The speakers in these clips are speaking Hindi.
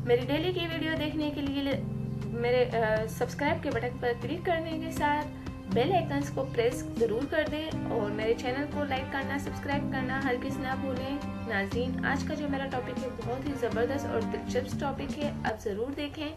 मेरी डेली की वीडियो देखने के लिए मेरे सब्सक्राइब के बटन पर क्लिक करने के साथ बेल आइकन्स को प्रेस ज़रूर कर दें और मेरे चैनल को लाइक करना, सब्सक्राइब करना हरगिज़ ना भूलें। नाज़रीन, आज का जो मेरा टॉपिक है बहुत ही ज़बरदस्त और दिलचस्प टॉपिक है, आप ज़रूर देखें।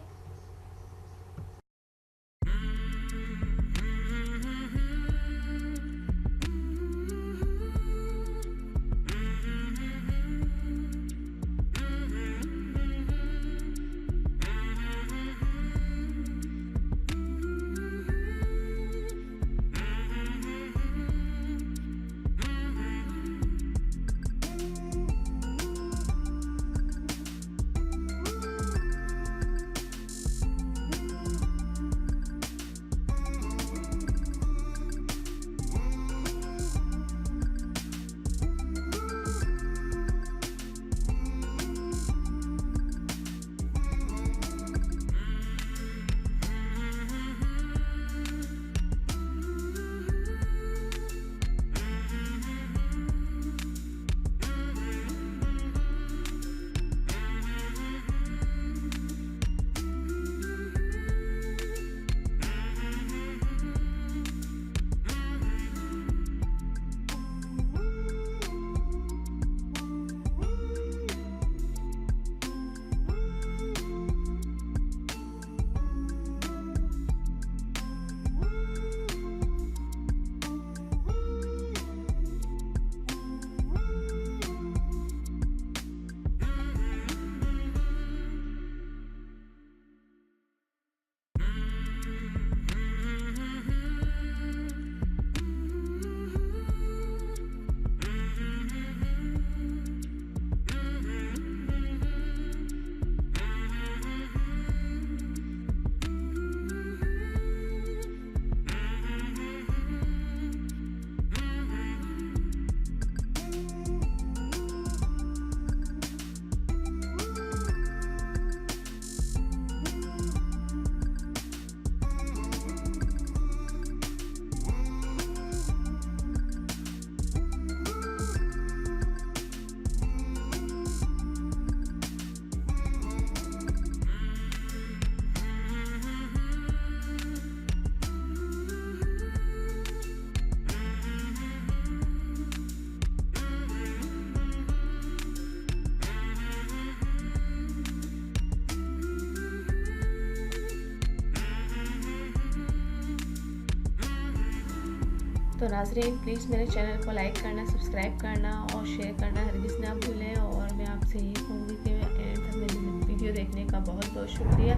तो नाज़रीन, प्लीज़ मेरे चैनल को लाइक करना, सब्सक्राइब करना और शेयर करना हरगिज़ ना भूलें। और मैं आपसे यही कहूँगी कि एंड तक मेरी वीडियो देखने का बहुत बहुत शुक्रिया।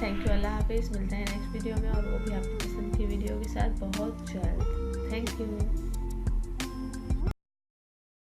Thank you. अल्लाह हाफिज़। मिलते हैं नेक्स्ट वीडियो में और वो भी आपकी पसंद की वीडियो के साथ बहुत जल्द। Thank you.